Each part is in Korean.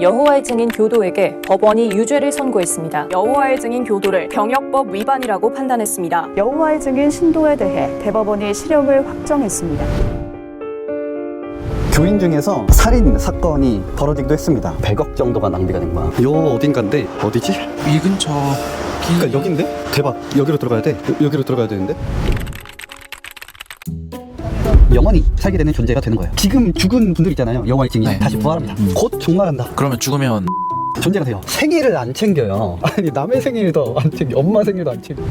여호와의 증인 교도에게 법원이 유죄를 선고했습니다. 여호와의 증인 교도를 병역법 위반이라고 판단했습니다. 여호와의 증인 신도에 대해 대법원이 실형을 확정했습니다. 교인 중에서 살인 사건이 벌어지기도 했습니다. 100억 정도가 낭비가 된 거야. 요 어딘가인데 어디지? 이 근처. 그러니까 여긴데? 대박. 여기로 들어가야 돼. 여기로 들어가야 되는데. 영원히 살게 되는 존재가 되는 거예요. 지금 죽은 분들 있잖아요. 여호와의 증인 네. 다시 부활합니다. 곧 종말한다. 그러면 죽으면 존재가 돼요. 생일을 안 챙겨요. 아니 남의 생일도 안 챙겨. 엄마 생일도 안 챙겨.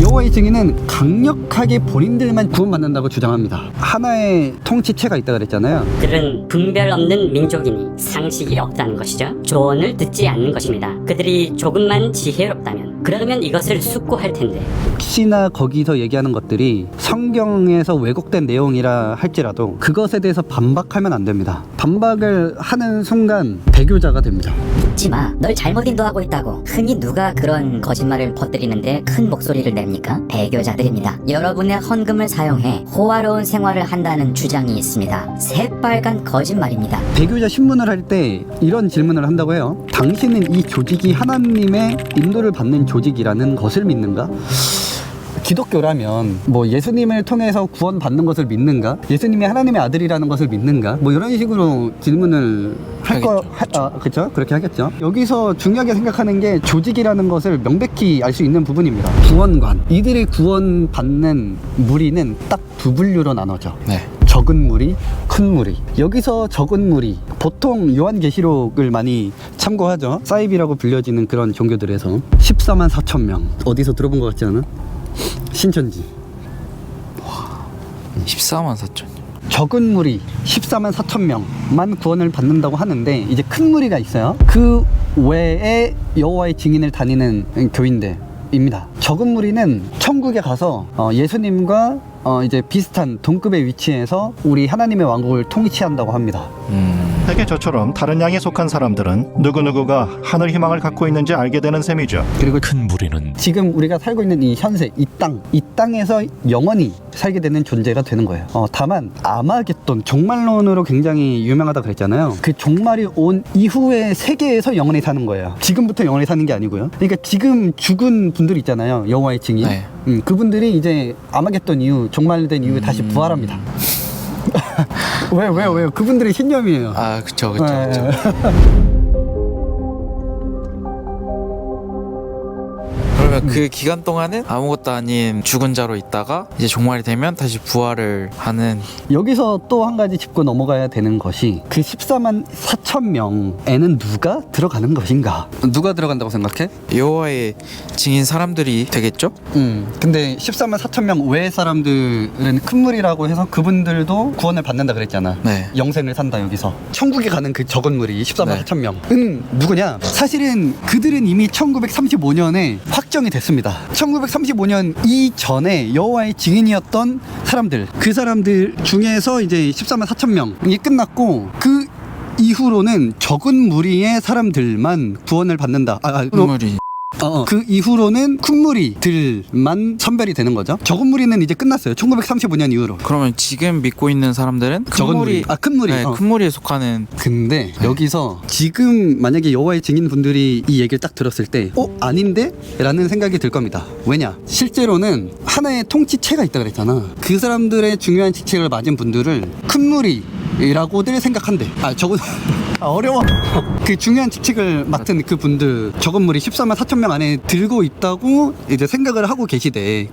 여호와의 증인은 강력하게 본인들만 구원받는다고 주장합니다. 하나의 통치체가 있다 그랬잖아요. 그들은 분별 없는 민족이니 상식이 없다는 것이죠. 조언을 듣지 않는 것입니다. 그들이 조금만 지혜롭다면 그러면 이것을 숙고할 텐데. 혹시나 거기서 얘기하는 것들이 성경에서 왜곡된 내용이라 할지라도 그것에 대해서 반박하면 안 됩니다. 반박을 하는 순간 배교자가 됩니다. 묻지마. 널 잘못 인도하고 있다고. 흔히 누가 그런 거짓말을 퍼뜨리는데 큰 목소리를 냅니까? 배교자들입니다. 여러분의 헌금을 사용해 호화로운 생활을 한다는 주장이 있습니다. 새빨간 거짓말입니다. 배교자 신문을 할 때 이런 질문을 한다고 해요. 당신은 이 조직이 하나님의 인도를 받는 조직이라는 것을 믿는가? 기독교라면 뭐 예수님을 통해서 구원받는 것을 믿는가? 예수님이 하나님의 아들이라는 것을 믿는가? 뭐 이런 식으로 질문을 그렇죠? 그렇게 하겠죠. 여기서 중요하게 생각하는 게 조직이라는 것을 명백히 알 수 있는 부분입니다. 구원관. 이들이 구원받는 무리는 딱 두 분류로 나눠져. 네. 적은 무리, 큰 무리. 여기서 적은 무리, 보통 요한계시록을 많이 참고하죠. 사이비라고 불려지는 그런 종교들에서 14만 4천 명. 어디서 들어본 것 같지 않아? 신천지. 14만 4천. 적은 무리 14만 4천 명만 구원을 받는다고 하는데 이제 큰 무리가 있어요. 그 외에 여호와의 증인을 다니는 교인들입니다. 적은 무리는 천국에 가서 예수님과 이제 비슷한 동급의 위치에서 우리 하나님의 왕국을 통치한다고 합니다. 대개 저처럼 다른 양에 속한 사람들은 누구누구가 하늘 희망을 갖고 있는지 알게 되는 셈이죠. 그리고 큰 무리는 지금 우리가 살고 있는 이 현세, 이 땅에서 영원히 살게 되는 존재가 되는 거예요. 다만 아마겟돈, 종말론으로 굉장히 유명하다 그랬잖아요. 그 종말이 온 이후의 세계에서 영원히 사는 거예요. 지금부터 영원히 사는 게 아니고요. 그러니까 지금 죽은 분들 있잖아요. 여호와의 증인. 네. 그분들이 이제 아마겟돈 이후, 종말된 이후에 다시 부활합니다. 왜요? 그분들의 신념이에요. 아 그쵸. 네. 그러면 그 기간 동안은 아무것도 아닌 죽은 자로 있다가 이제 종말이 되면 다시 부활을 하는. 여기서 또 한 가지 짚고 넘어가야 되는 것이 그 14만 4천 명에는 누가 들어가는 것인가? 누가 들어간다고 생각해? 여호와의 증인 사람들이 되겠죠? 근데 14만 4천 명 외의 사람들은 큰 무리라고 해서 그분들도 구원을 받는다 그랬잖아. 네. 영생을 산다 여기서. 천국에 가는 그 적은 무리 14만 네. 4천 명은 누구냐? 사실은 그들은 이미 1935년에 확정이 됐습니다. 1935년 이전에 여호와의 증인이었던 사람들, 그 사람들 중에서 이제 14만 4천 명이 끝났고 그 이후로는 적은 무리의 사람들만 구원을 받는다. 큰 무리. 그 이후로는 큰 무리들만 선별이 되는 거죠. 적은 무리는 이제 끝났어요. 1935년 이후로. 그러면 지금 믿고 있는 사람들은 큰 적은 무리. 무리. 큰 무리. 네, 큰 무리에 속하는. 근데 여기서 지금 만약에 여호와의 증인 분들이 이 얘기를 딱 들었을 때 아닌데? 라는 생각이 들 겁니다. 왜냐? 실제로는 하나의 통치체가 있다 그랬잖아. 그 사람들의 중요한 직책을 맡은 분들을 큰 무리라고들 생각한대. 어려워. 그 중요한 직책을 맡은 그 분들 적은 무리 14만 4천 명 안에 들고 있다고 이제 생각을 하고 계시대.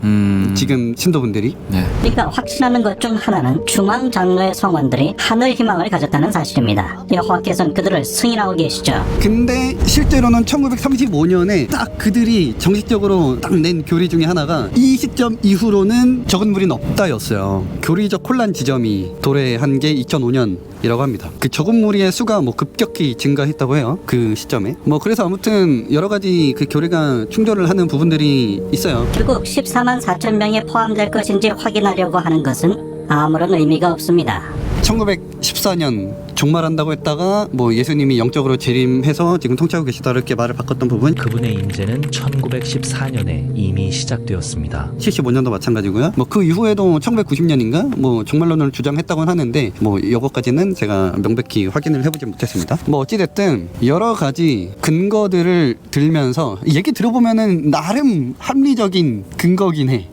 지금 신도분들이. 네. 우리가 확신하는 것 중 하나는 중앙 장로의 성원들이 하늘 희망을 가졌다는 사실입니다. 여호와께서는 그들을 승인하고 계시죠. 근데 실제로는 1935년에 딱 그들이 정식적으로 딱 낸 교리 중에 하나가 이 시점 이후로는 적은 무리는 없다였어요. 교리적 혼란 지점이 도래한 게 2005년이라고 합니다. 그 적은 무리의 수가 뭐 급격히 증가했다고 해요. 그 시점에. 뭐 그래서 아무튼 여러 가지 그 교리가 충돌을 하는 부분들이 있어요. 결국 14만 4천 명에 포함될 것인지 확인하려고 하는 것은 아무런 의미가 없습니다. 1914년 종말한다고 했다가 뭐 예수님이 영적으로 재림해서 지금 통치하고 계시다 이렇게 말을 바꿨던 부분, 그분의 임재는 1914년에 이미 시작되었습니다. 75년도 마찬가지고요. 뭐 그 이후에도 1990년인가 뭐 종말론을 주장했다고는 하는데 뭐 이것까지는 제가 명백히 확인을 해보지 못했습니다. 뭐 어찌됐든 여러 가지 근거들을 들면서 얘기 들어보면은 나름 합리적인 근거긴 해.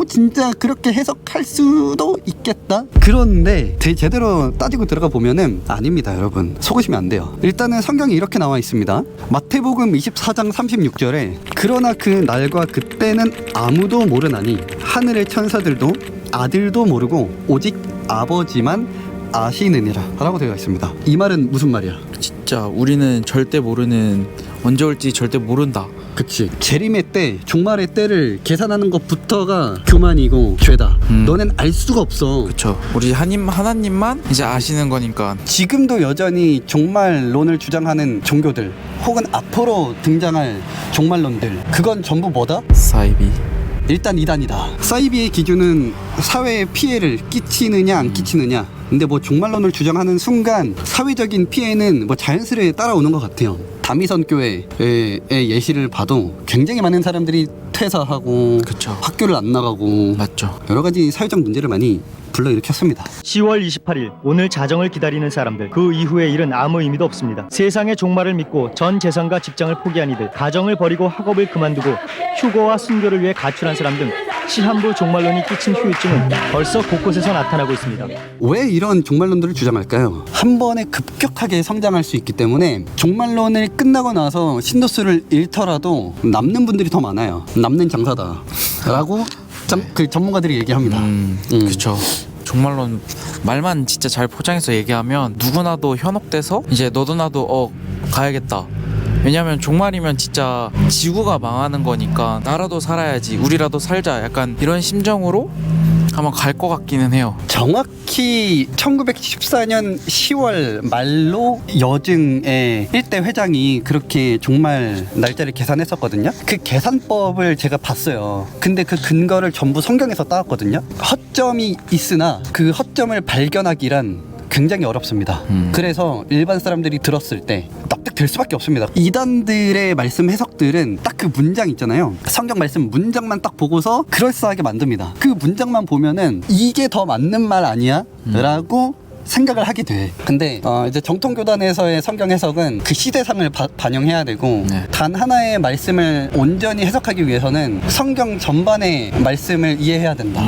진짜 그렇게 해석할 수도 있겠다. 그런데 제대로 따지고 들어가 보면은 아닙니다, 여러분. 속으시면 안 돼요. 일단은 성경에 이렇게 나와 있습니다. 마태복음 24장 36절에 그러나 그 날과 그때는 아무도 모르나니 하늘의 천사들도 아들도 모르고 오직 아버지만 아시느니라 라고 되어 있습니다. 이 말은 무슨 말이야? 진짜 우리는 절대 모르는, 언제 올지 절대 모른다. 그치. 재림의 때, 종말의 때를 계산하는 것부터가 교만이고 죄다. 너넨 알 수가 없어. 그쵸. 우리 하나님만 이제 아시는 거니까. 지금도 여전히 종말론을 주장하는 종교들 혹은 앞으로 등장할 종말론들, 그건 전부 뭐다? 사이비. 일단 이단이다. 사이비의 기준은 사회에 피해를 끼치느냐 안 끼치느냐. 근데 뭐 종말론을 주장하는 순간 사회적인 피해는 뭐 자연스레 따라오는 것 같아요. 다미선 교회의 예시를 봐도 굉장히 많은 사람들이 퇴사하고 그쵸. 학교를 안 나가고 맞죠. 여러 가지 사회적 문제를 많이 불러일으켰습니다. 10월 28일 오늘 자정을 기다리는 사람들, 그 이후의 일은 아무 의미도 없습니다. 세상의 종말을 믿고 전 재산과 직장을 포기한 이들, 가정을 버리고 학업을 그만두고 휴거와 순교를 위해 가출한 사람 등 시한부 종말론이 끼친 후유증은 벌써 곳곳에서 나타나고 있습니다. 왜 이런 종말론들을 주장할까요? 한 번에 급격하게 성장할 수 있기 때문에 종말론을 끝나고 나서 신도수를 잃더라도 남는 분들이 더 많아요. 남는 장사다 라고 그 전문가들이 얘기합니다. 그쵸. 종말론 말만 진짜 잘 포장해서 얘기하면 누구나도 현혹돼서 이제 너도 나도 가야겠다. 왜냐면 종말이면 진짜 지구가 망하는 거니까 나라도 살아야지, 우리라도 살자, 약간 이런 심정으로 아마 갈 것 같기는 해요. 정확히 1914년 10월 말로 여증의 일대 회장이 그렇게 종말 날짜를 계산했었거든요. 그 계산법을 제가 봤어요. 근데 그 근거를 전부 성경에서 따왔거든요. 허점이 있으나 그 허점을 발견하기란 굉장히 어렵습니다. 그래서 일반 사람들이 들었을 때 납득될 수밖에 없습니다. 이단들의 말씀 해석들은 딱 그 문장 있잖아요. 성경 말씀 문장만 딱 보고서 그럴싸하게 만듭니다. 그 문장만 보면은 이게 더 맞는 말 아니야? 라고 생각을 하게 돼. 근데 이제 정통교단에서의 성경 해석은 그 시대상을 반영해야 되고 단 하나의 말씀을 온전히 해석하기 위해서는 성경 전반의 말씀을 이해해야 된다.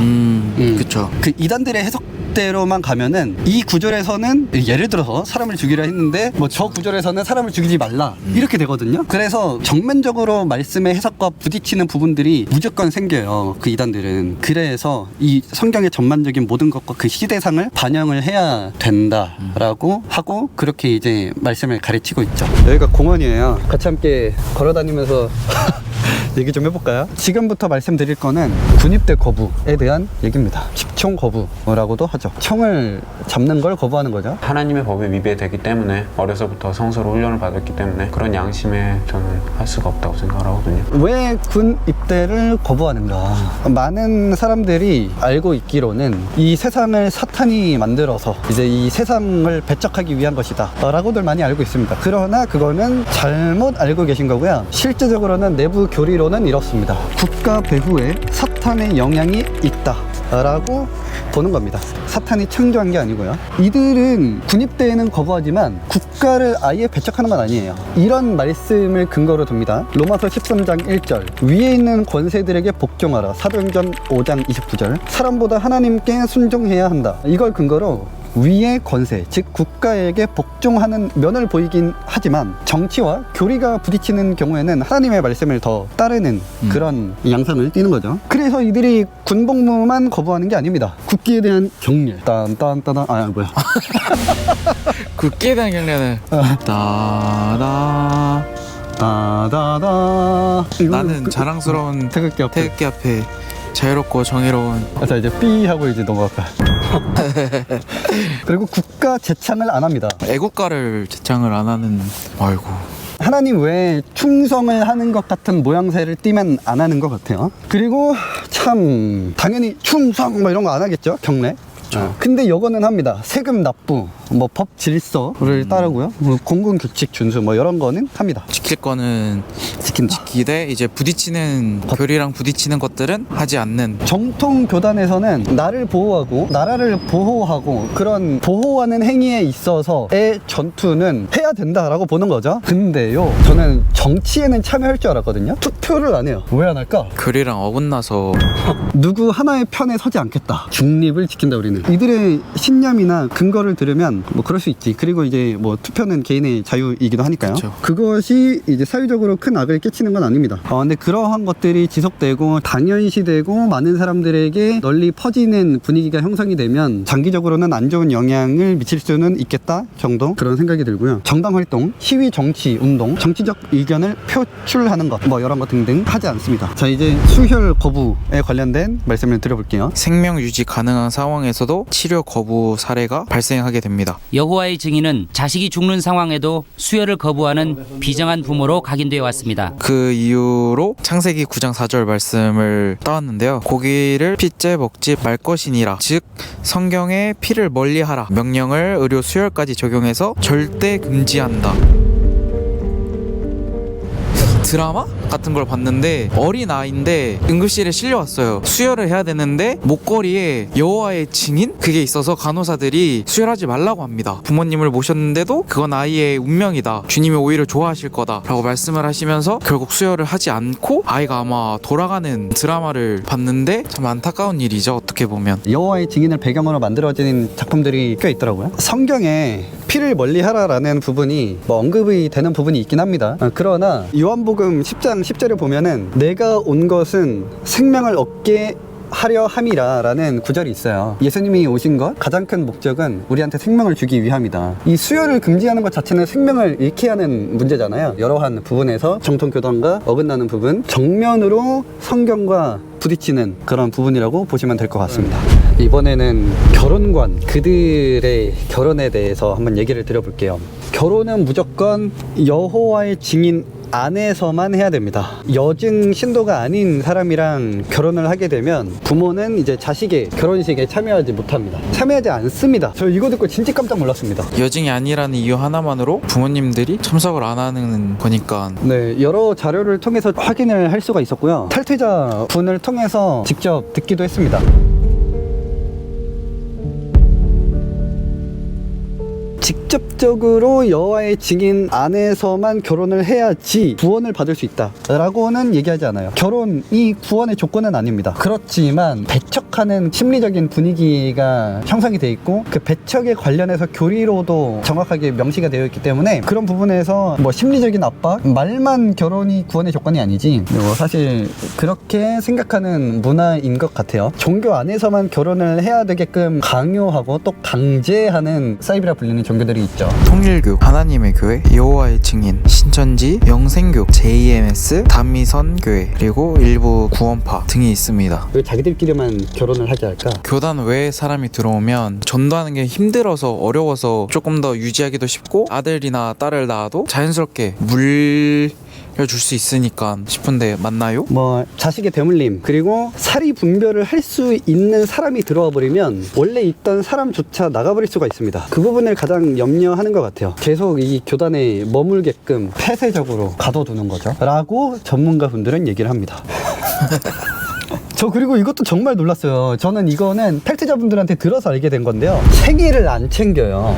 그쵸. 그 이단들의 해석대로만 가면은 이 구절에서는 예를 들어서 사람을 죽이라 했는데 뭐 저 구절에서는 사람을 죽이지 말라 이렇게 되거든요. 그래서 정면적으로 말씀의 해석과 부딪히는 부분들이 무조건 생겨요, 그 이단들은. 그래서 이 성경의 전반적인 모든 것과 그 시대상을 반영을 해야 된다라고 하고 그렇게 이제 말씀을 가르치고 있죠. 여기가 공원이에요. 같이 함께 걸어다니면서 얘기 좀 해볼까요? 지금부터 말씀드릴 거는 군입대 거부에 대한 얘기입니다. 집총 거부라고도 하죠. 총을 잡는 걸 거부하는 거죠. 하나님의 법에 위배되기 때문에 어려서부터 성서로 훈련을 받았기 때문에 그런 양심에 저는 할 수가 없다고 생각을 하거든요. 왜 군 입대를 거부하는가? 많은 사람들이 알고 있기로는 이 세상을 사탄이 만들어서 이제 이 세상을 배척하기 위한 것이다 라고들 많이 알고 있습니다. 그러나 그거는 잘못 알고 계신 거고요. 실제적으로는 내부 교리로는 이렇습니다. 국가 배후에 사탄의 영향이 있다 라고 보는 겁니다. 사탄이 창조한 게 아니고요. 이들은 군입대에는 거부하지만 국가를 아예 배척하는 건 아니에요. 이런 말씀을 근거로 둡니다. 로마서 13장 1절 위에 있는 권세들에게 복종하라. 사도행전 5장 29절 사람보다 하나님께 순종해야 한다. 이걸 근거로 위의 권세, 즉 국가에게 복종하는 면을 보이긴 하지만 정치와 교리가 부딪히는 경우에는 하나님의 말씀을 더 따르는 그런 양상을 띠는 거죠. 그래서 이들이 군복무만 거부하는 게 아닙니다. 국기에 대한 경례, 딴딴따단, 뭐야? 국기에 대한 경례는 따다 다다다. 나는 자랑스러운 태극기 앞에 자유롭고 정의로운. 자 이제 삐 하고 이제 넘어갈까. 그리고 국가 제창을 안 합니다. 애국가를 제창을 안 하는. 아이고. 하나님 외에 충성을 하는 것 같은 모양새를 띠면 안 하는 것 같아요. 그리고 참 당연히 충성 뭐 이런 거 안 하겠죠. 경례. 근데 요거는 합니다. 세금 납부, 뭐 법 질서를 따르고요. 뭐 공공 규칙 준수 뭐 이런 거는 합니다. 지킬 거는 지킨다. 지키되 이제 부딪히는 교리랑 부딪히는 것들은 하지 않는. 정통 교단에서는 나를 보호하고 나라를 보호하고 그런 보호하는 행위에 있어서의 전투는 해야 된다라고 보는 거죠. 근데요, 저는 정치에는 참여할 줄 알았거든요. 투표를 안 해요. 왜 안 할까? 교리랑 어긋나서 누구 하나의 편에 서지 않겠다. 중립을 지킨다 우리는. 이들의 신념이나 근거를 들으면 뭐 그럴 수 있지. 그리고 이제 뭐 투표는 개인의 자유이기도 하니까요. 그렇죠. 그것이 이제 사회적으로 큰 악을 끼치는 건 아닙니다. 근데 그러한 것들이 지속되고 당연시되고 많은 사람들에게 널리 퍼지는 분위기가 형성이 되면 장기적으로는 안 좋은 영향을 미칠 수는 있겠다 정도 그런 생각이 들고요. 정당 활동, 시위 정치 운동, 정치적 의견을 표출하는 것 뭐 이런 것 등등 하지 않습니다. 자, 이제 수혈 거부에 관련된 말씀을 드려볼게요. 생명 유지 가능한 상황에서도 치료 거부 사례가 발생하게 됩니다. 여호와의 증인은 자식이 죽는 상황에도 수혈을 거부하는 비정한 부모로 각인되어 왔습니다. 그 이유로 창세기 9장 4절 말씀을 따왔는데요. 고기를 핏째 먹지 말 것이니라. 즉 성경에 피를 멀리하라 명령을 의료 수혈까지 적용해서 절대 금지한다. 드라마 같은 걸 봤는데 어린 아이인데 응급실에 실려왔어요. 수혈을 해야 되는데 목걸이에 여호와의 증인? 그게 있어서 간호사들이 수혈하지 말라고 합니다. 부모님을 모셨는데도 그건 아이의 운명이다. 주님이 오히려 좋아하실 거다 라고 말씀을 하시면서 결국 수혈을 하지 않고 아이가 아마 돌아가는 드라마를 봤는데 참 안타까운 일이죠. 어떻게 보면 여호와의 증인을 배경으로 만들어진 작품들이 꽤 있더라고요. 성경에 피를 멀리하라라는 부분이 뭐 언급이 되는 부분이 있긴 합니다. 그러나 요한복음 10장 10절에 보면은 내가 온 것은 생명을 얻게 하려 함이라 라는 구절이 있어요. 예수님이 오신 것 가장 큰 목적은 우리한테 생명을 주기 위함이다. 이 수혈을 금지하는 것 자체는 생명을 잃게 하는 문제잖아요. 여러한 부분에서 정통교단과 어긋나는 부분, 정면으로 성경과 부딪히는 그런 부분이라고 보시면 될 것 같습니다. 이번에는 결혼관, 그들의 결혼에 대해서 한번 얘기를 드려볼게요. 결혼은 무조건 여호와의 증인 안에서만 해야 됩니다. 여증 신도가 아닌 사람이랑 결혼을 하게 되면 부모는 이제 자식의 결혼식에 참여하지 못합니다. 참여하지 않습니다. 저 이거 듣고 진짜 깜짝 놀랐습니다. 여증이 아니라는 이유 하나만으로 부모님들이 참석을 안 하는 거니까. 네, 여러 자료를 통해서 확인을 할 수가 있었고요. 탈퇴자 분을 통해서 직접 듣기도 했습니다. 직접적으로 여호와의 증인 안에서만 결혼을 해야지 구원을 받을 수 있다 라고는 얘기하지 않아요. 결혼이 구원의 조건은 아닙니다. 그렇지만 배척하는 심리적인 분위기가 형성이 돼 있고 그 배척에 관련해서 교리로도 정확하게 명시가 되어 있기 때문에 그런 부분에서 뭐 심리적인 압박, 말만 결혼이 구원의 조건이 아니지 사실 그렇게 생각하는 문화인 것 같아요. 종교 안에서만 결혼을 해야 되게끔 강요하고 또 강제하는 사이비라 불리는 종교들이 있죠. 통일교, 하나님의 교회, 여호와의 증인, 신천지, 영생교, JMS, 다미선교회, 그리고 일부 구원파 등이 있습니다. 왜 자기들끼리만 결혼을 하게 할까? 교단 외에 사람이 들어오면 전도하는 게 힘들어서 어려워서 조금 더 유지하기도 쉽고 아들이나 딸을 낳아도 자연스럽게 물려줄 수 있으니까 싶은데 맞나요? 뭐 자식의 대물림 그리고 사리 분별을 할 수 있는 사람이 들어와 버리면 원래 있던 사람조차 나가버릴 수가 있습니다. 그 부분을 가장 염려하는 것 같아요. 계속 이 교단에 머물게끔 폐쇄적으로 가둬두는 거죠 라고 전문가분들은 얘기를 합니다. 저 그리고 이것도 정말 놀랐어요. 저는 이거는 탈퇴자분들한테 들어서 알게 된 건데요. 생일을 안 챙겨요.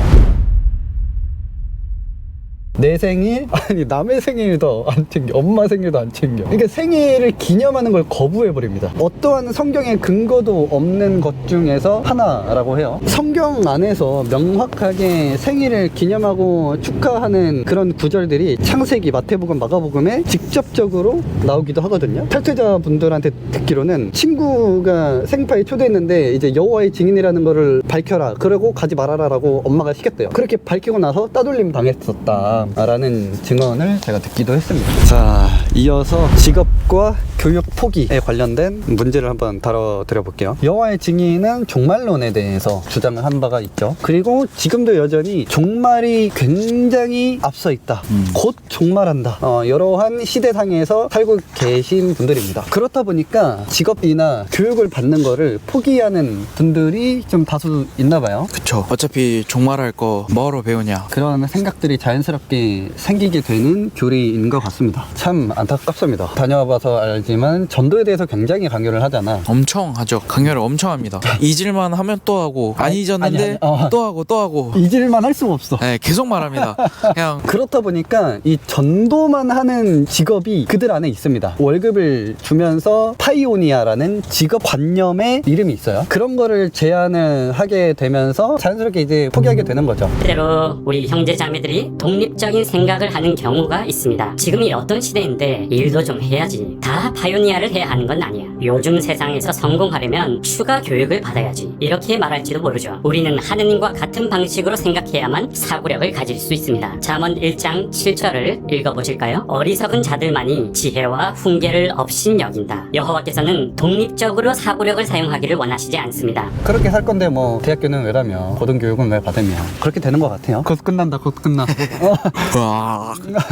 내 생일? 아니 남의 생일도 안 챙겨, 엄마 생일도 안 챙겨. 그러니까 생일을 기념하는 걸 거부해버립니다. 어떠한 성경의 근거도 없는 것 중에서 하나라고 해요. 성경 안에서 명확하게 생일을 기념하고 축하하는 그런 구절들이 창세기, 마태복음, 마가복음에 직접적으로 나오기도 하거든요. 탈퇴자분들한테 듣기로는 친구가 생파에 초대했는데 이제 여호와의 증인이라는 거를 밝혀라, 그러고 가지 말아라 라고 엄마가 시켰대요. 그렇게 밝히고 나서 따돌림 당했었다. 사람라는 증언을 제가 듣기도 했습니다. 자, 이어서 직업과 교육 포기에 관련된 문제를 한번 다뤄드려 볼게요. 여호와의 증인은 종말론에 대해서 주장을 한 바가 있죠. 그리고 지금도 여전히 종말이 굉장히 앞서 있다. 곧 종말한다. 여러한 시대상에서 살고 계신 분들입니다. 그렇다 보니까 직업이나 교육을 받는 거를 포기하는 분들이 좀 다수 있나 봐요. 그쵸. 어차피 종말할 거 뭐하러 배우냐. 그런 생각들이 자연스럽게 생기게 되는 교리인 것 같습니다. 참 안타깝습니다. 다녀와봐서 알지만 전도에 대해서 굉장히 강요를 하잖아. 엄청 하죠. 강요를 엄청 합니다. 잊을만 하면 또 하고 안 잊었는데 또 하고 또 하고 잊을만 할 수가 없어. 네, 계속 말합니다. 그냥 그렇다 보니까 이 전도만 하는 직업이 그들 안에 있습니다. 월급을 주면서 파이오니아라는 직업 관념의 이름이 있어요. 그런 거를 제안을 하게 되면서 자연스럽게 이제 포기하게 되는 거죠. 때로 우리 형제 자매들이 독립적인 생각을 하는 경우가 있습니다. 지금이 어떤 시대인데 일도 좀 해야지. 다 파이오니아를 해야 하는 건 아니야. 요즘 세상에서 성공하려면 추가 교육을 받아야지. 이렇게 말할지도 모르죠. 우리는 하느님과 같은 방식으로 생각해야만 사고력을 가질 수 있습니다. 잠언 1장 7절을 읽어보실까요? 어리석은 자들만이 지혜와 훈계를 업신 여긴다. 여호와께서는 독립적으로 사고력을 사용하기를 원하시지 않습니다. 그렇게 살 건데 뭐 대학교는 왜 라며 고등교육은 왜 받으며 그렇게 되는 것 같아요. 곧 끝난다, 곧 끝나.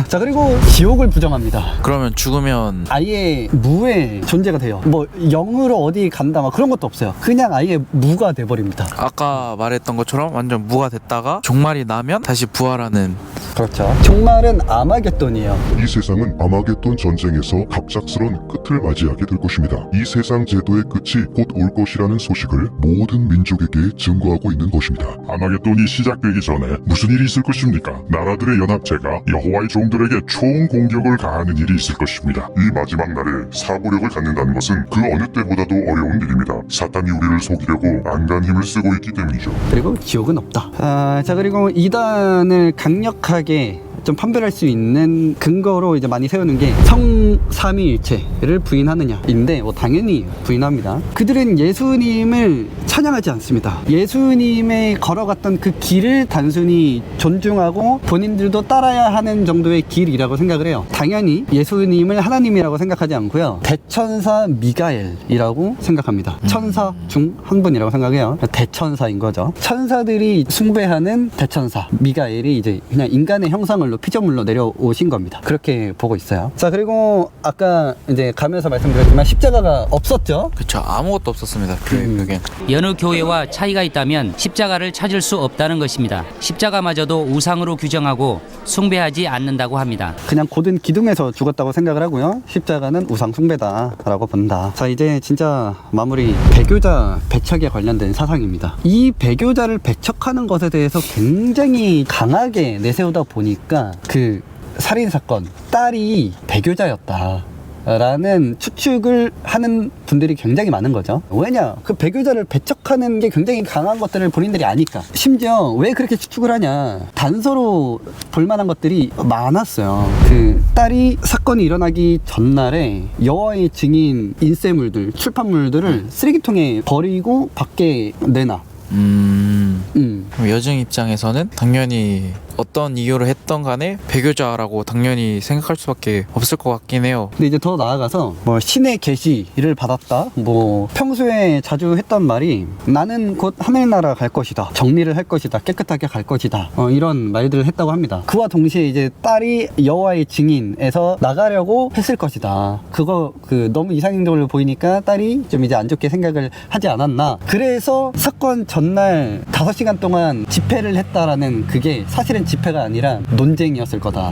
자, 그리고 지옥을 부정합니다. 그러면 죽으면 아예 무의 존재가 돼요. 뭐 영으로 어디 간다 막 그런 것도 없어요. 그냥 아예 무가 돼버립니다. 아까 말했던 것처럼 완전 무가 됐다가 종말이 나면 다시 부활하는. 그렇죠. 종말은 아마겟돈이에요. 이 세상은 아마겟돈 전쟁에서 갑작스런 끝을 맞이하게 될 것입니다. 이 세상 제도의 끝이 곧 올 것이라는 소식을 모든 민족에게 증거하고 있는 것입니다. 아마겟돈이 시작되기 전에 무슨 일이 있을 것입니까? 나라들의 연합체가 여호와의 종들에게 총 공격을 가하는 일이 있을 것입니다. 이 마지막 날에 사고력을 갖는다는 것은 그 어느 때보다도 어려운 일입니다. 사탄이 우리를 속이려고 안간 힘을 쓰고 있기 때문이죠. 그리고 지옥은 없다. 자, 그리고 이단을 강력하게 좀 판별할 수 있는 근거로 이제 많이 세우는 게 성삼위일체를 부인하느냐인데 뭐 당연히 부인합니다. 그들은 예수님을 찬양하지 않습니다. 예수님의 걸어갔던 그 길을 단순히 존중하고 본인들도 따라야 하는 정도의 길이라고 생각을 해요. 당연히 예수님을 하나님이라고 생각하지 않고요. 대천사 미가엘이라고 생각합니다. 천사 중 한 분이라고 생각해요. 대천사인 거죠. 천사들이 숭배하는 대천사 미가엘이 이제 그냥 인간의 형상을 피조물로 내려오신 겁니다. 그렇게 보고 있어요. 자, 그리고 아까 이제 가면서 말씀드렸지만 십자가가 없었죠. 그쵸. 아무것도 없었습니다. 교육에. 여느 교회와 차이가 있다면 십자가를 찾을 수 없다는 것입니다. 십자가마저도 우상으로 규정하고 숭배하지 않는다고 합니다. 그냥 고든 기둥에서 죽었다고 생각을 하고요. 십자가는 우상 숭배다라고 본다. 자, 이제 진짜 마무리. 배교자 배척에 관련된 사상입니다. 이 배교자를 배척하는 것에 대해서 굉장히 강하게 내세우다 보니까 그 살인사건 딸이 배교자였다 라는 추측을 하는 분들이 굉장히 많은 거죠. 왜냐? 그 배교자를 배척하는 게 굉장히 강한 것들을 본인들이 아니까. 심지어 왜 그렇게 추측을 하냐, 단서로 볼만한 것들이 많았어요. 그 딸이 사건이 일어나기 전날에 여호와의 증인 인쇄물들, 출판물들을 쓰레기통에 버리고 밖에 내놔. 그럼 여정 입장에서는 당연히 어떤 이유를 했던 간에 배교자라고 당연히 생각할 수밖에 없을 것 같긴 해요. 근데 이제 더 나아가서 뭐 신의 계시를 받았다, 뭐 평소에 자주 했던 말이 나는 곧 하늘나라 갈 것이다, 정리를 할 것이다, 깨끗하게 갈 것이다, 이런 말들을 했다고 합니다. 그와 동시에 이제 딸이 여호와의 증인에서 나가려고 했을 것이다. 그거 너무 이상행동을 보이니까 딸이 좀 이제 안 좋게 생각을 하지 않았나. 그래서 사건 전날 5시간 동안 집회를 했다라는 그게 사실은 집회가 아니라 논쟁이었을 거다.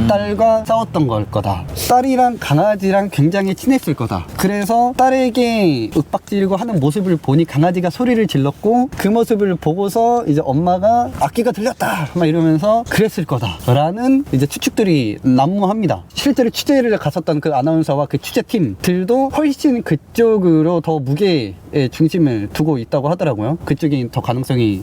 딸과 싸웠던 걸 거다. 딸이랑 강아지랑 굉장히 친했을 거다. 그래서 딸에게 윽박지르고 하는 모습을 보니 강아지가 소리를 질렀고 그 모습을 보고서 이제 엄마가 악기가 들렸다 막 이러면서 그랬을 거다 라는 이제 추측들이 난무합니다. 실제로 취재를 갔었던 그 아나운서와 그 취재팀들도 훨씬 그쪽으로 더 무게의 중심을 두고 있다고 하더라고요. 그쪽이 더 가능성이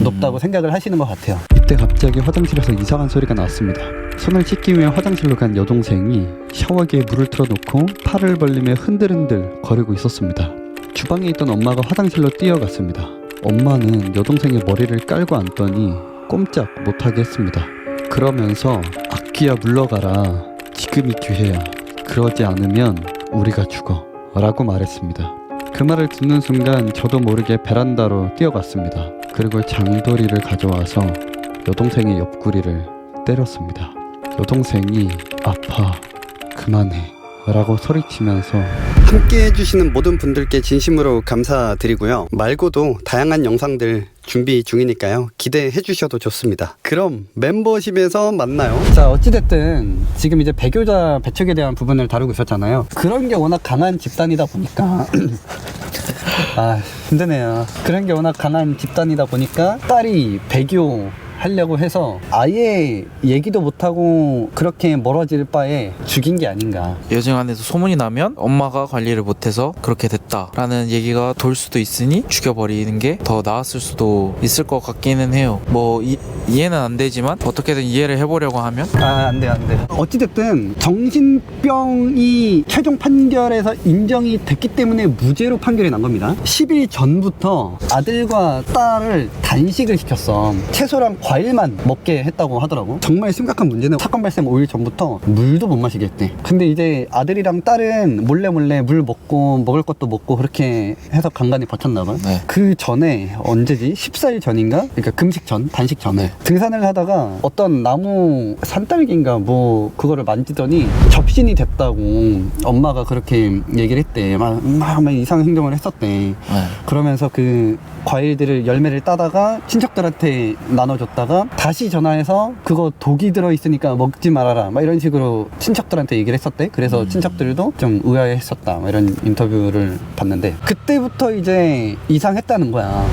높다고 생각을 하시는 것 같아요. 그때 갑자기 화장실에서 이상한 소리가 나왔습니다. 손을 씻기 위해 화장실로 간 여동생이 샤워기에 물을 틀어놓고 팔을 벌리며 흔들흔들 거리고 있었습니다. 주방에 있던 엄마가 화장실로 뛰어갔습니다. 엄마는 여동생의 머리를 깔고 앉더니 꼼짝 못하게 했습니다. 그러면서 악귀야 물러가라. 지금이 기회야. 그러지 않으면 우리가 죽어. 라고 말했습니다. 그 말을 듣는 순간 저도 모르게 베란다로 뛰어갔습니다. 그리고 장도리를 가져와서 여동생의 옆구리를 때렸습니다. 여동생이 아파. 그만해. 라고 소리치면서 함께 해주시는 모든 분들께 진심으로 감사드리고요. 말고도 다양한 영상들 준비 중이니까요. 기대해 주셔도 좋습니다. 그럼 멤버십에서 만나요. 자, 어찌됐든 지금 이제 배교자 배척에 대한 부분을 다루고 있었잖아요. 그런 게 워낙 강한 집단이다 보니까 아, 힘드네요. 그런 게 워낙 강한 집단이다 보니까 딸이 배교 하려고 해서 아예 얘기도 못하고 그렇게 멀어질 바에 죽인 게 아닌가. 여정 안에서 소문이 나면 엄마가 관리를 못해서 그렇게 됐다라는 얘기가 돌 수도 있으니 죽여버리는 게 더 나았을 수도 있을 것 같기는 해요. 뭐 이해는 안 되지만 어떻게든 이해를 해보려고 하면 안돼 어찌됐든 정신병이 최종 판결에서 인정이 됐기 때문에 무죄로 판결이 난 겁니다. 10일 전부터 아들과 딸을 단식을 시켰어. 채소랑 과일만 먹게 했다고 하더라고. 정말 심각한 문제는 사건 발생 5일 전부터 물도 못 마시게 했대. 근데 이제 아들이랑 딸은 몰래 물 먹고 먹을 것도 먹고 그렇게 해서 간간히 버텼나 봐. 네. 그 전에 언제지? 14일 전인가? 그러니까 금식 전, 단식 전에 등산을 하다가 어떤 나무 산딸기인가 뭐 그거를 만지더니 접신이 됐다고 엄마가 그렇게 얘기를 했대. 막 이상한 행동을 했었대. 네. 그러면서 그 과일들을 열매를 따다가 친척들한테 나눠줬다가 다시 전화해서 그거 독이 들어있으니까 먹지 말아라 막 이런 식으로 친척들한테 얘기를 했었대. 그래서 친척들도 좀 의아해했었다 막 이런 인터뷰를 봤는데 그때부터 이제 이상했다는 거야.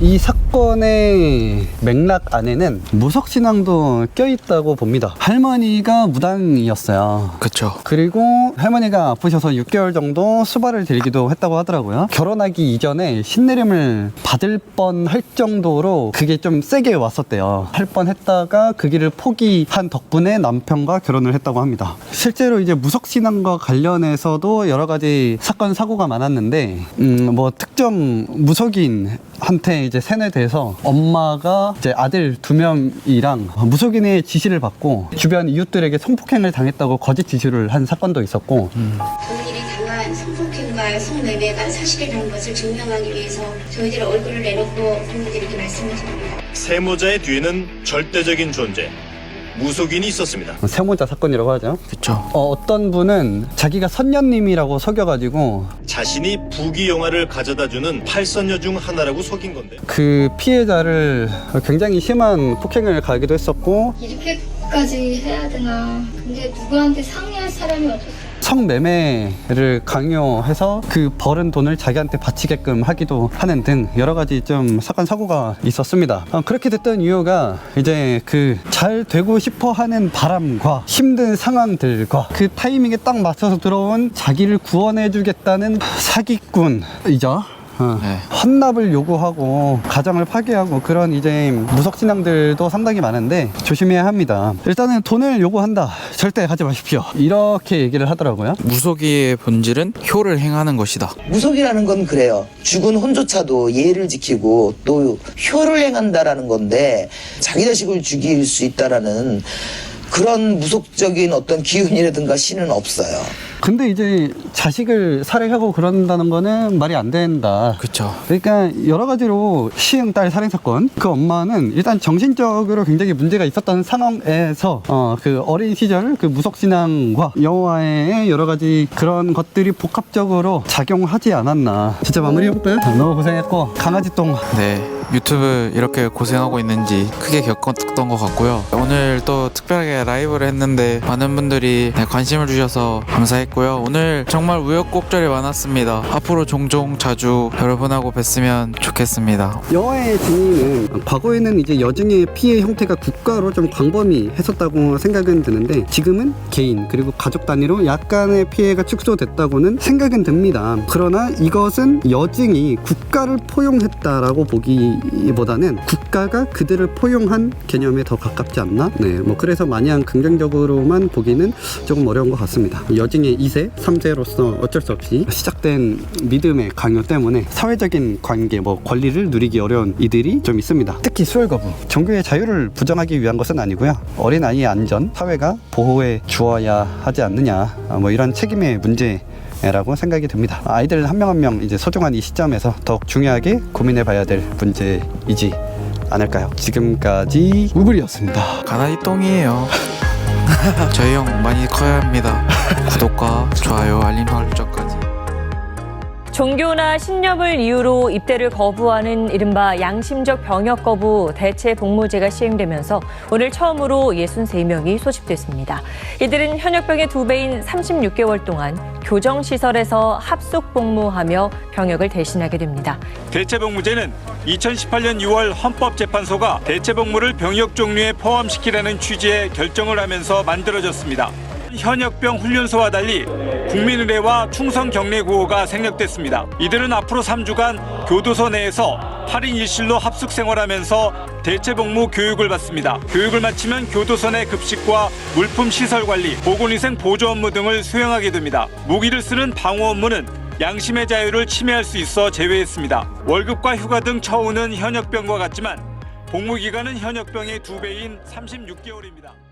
이 사건의 맥락 안에는 무속신앙도 껴있다고 봅니다. 할머니가 무당이었어요. 그쵸. 그리고 할머니가 아프셔서 6개월 정도 수발을 들기도 했다고 하더라고요. 결혼하기 이전에 신내림을 받을 뻔할 정도로 그게 좀 세게 왔었대요. 할 뻔했다가 그 길을 포기한 덕분에 남편과 결혼을 했다고 합니다. 실제로 이제 무속신앙과 관련해서도 여러 가지 사건 사고가 많았는데 뭐 특정 무속인한테 이제 세뇌돼서 엄마가 이제 아들 2명이랑 무속인의 지시를 받고 주변 이웃들에게 성폭행을 당했다고 거짓 지시를 한 사건도 있었고 본인이 당한 성폭행과 성매매가 사실이라는 것을 증명하기 위해서 저희들의 얼굴을 내놓고 국민들에게 말씀하십니다. 세모자의 뒤에는 절대적인 존재 무속인이 있었습니다. 세모자 사건이라고 하죠. 그쵸. 어떤 분은 자기가 선녀님이라고 속여가지고 자신이 부귀영화를 가져다주는 8선녀 중 하나라고 속인 건데 그 피해자를 굉장히 심한 폭행을 가하기도 했었고 이렇게까지 해야 되나. 근데 누구한테 상의할 사람이 없었어요. 성매매를 강요해서 그 벌은 돈을 자기한테 바치게끔 하기도 하는 등 여러 가지 좀 사건 사고가 있었습니다. 그렇게 됐던 이유가 이제 그 잘 되고 싶어 하는 바람과 힘든 상황들과 그 타이밍에 딱 맞춰서 들어온 자기를 구원해 주겠다는 사기꾼이죠. 헌납을 요구하고 가정을 파괴하고 그런 이제 무속신앙들도 상당히 많은데 조심해야 합니다. 일단은 돈을 요구한다. 절대 하지 마십시오. 이렇게 얘기를 하더라고요. 무속의 본질은 효를 행하는 것이다. 무속이라는 건 그래요. 죽은 혼조차도 예를 지키고 또 효를 행한다라는 건데 자기 자식을 죽일 수 있다라는 그런 무속적인 어떤 기운이라든가 신은 없어요. 근데 이제 자식을 살해하고 그런다는 거는 말이 안 된다. 그쵸. 그러니까 여러 가지로 시흥 딸 살인 사건, 그 엄마는 일단 정신적으로 굉장히 문제가 있었던 상황에서 그 어린 시절 그 무속신앙과 여호와의 여러 가지 그런 것들이 복합적으로 작용하지 않았나. 진짜 마무리해볼까요? 너무 고생했고 강아지똥. 네. 유튜브 이렇게 고생하고 있는지 크게 겪었던 것 같고요. 오늘 또 특별하게 라이브를 했는데 많은 분들이 관심을 주셔서 감사했고요. 오늘 정말 우여곡절이 많았습니다. 앞으로 종종 자주 여러분하고 뵀으면 좋겠습니다. 여호와의 증인은 과거에는 이제 여증의 피해 형태가 국가로 좀 광범위했었다고 생각은 드는데 지금은 개인 그리고 가족 단위로 약간의 피해가 축소됐다고는 생각은 듭니다. 그러나 이것은 여증이 국가를 포용했다라고 보기 복지보다는 국가가 그들을 포용한 개념에 더 가깝지 않나? 네, 뭐 그래서 마냥 긍정적으로만 보기는 조금 어려운 것 같습니다. 여징의 2세, 3세로서 어쩔 수 없이 시작된 믿음의 강요 때문에 사회적인 관계, 뭐 권리를 누리기 어려운 이들이 좀 있습니다. 특히 수혈 거부, 종교의 자유를 부정하기 위한 것은 아니고요. 어린아이의 안전, 사회가 보호해 주어야 하지 않느냐, 뭐 이런 책임의 문제라고 생각이 듭니다. 아이들 한 명 한 명 이제 소중한 이 시점에서 더욱 중요하게 고민해봐야 될 문제이지 않을까요? 지금까지 우블이었습니다. 가나리 똥이에요. 저희 형 많이 커야 합니다. 구독과 좋아요, 알림 설정까지. 종교나 신념을 이유로 입대를 거부하는 이른바 양심적 병역 거부 대체 복무제가 시행되면서 오늘 처음으로 63명이 소집됐습니다. 이들은 현역병의 2배인 36개월 동안 교정시설에서 합숙 복무하며 병역을 대신하게 됩니다. 대체복무제는 2018년 6월 헌법재판소가 대체복무를 병역 종류에 포함시키라는 취지의 결정을 하면서 만들어졌습니다. 현역병 훈련소와 달리 국민의례와 충성경례구호가 생략됐습니다. 이들은 앞으로 3주간 교도소 내에서 8인 1실로 합숙 생활하면서 대체복무 교육을 받습니다. 교육을 마치면 교도소 내 급식과 물품 시설 관리, 보건위생 보조 업무 등을 수행하게 됩니다. 무기를 쓰는 방어 업무는 양심의 자유를 침해할 수 있어 제외했습니다. 월급과 휴가 등 처우는 현역병과 같지만 복무기간은 현역병의 2배인 36개월입니다.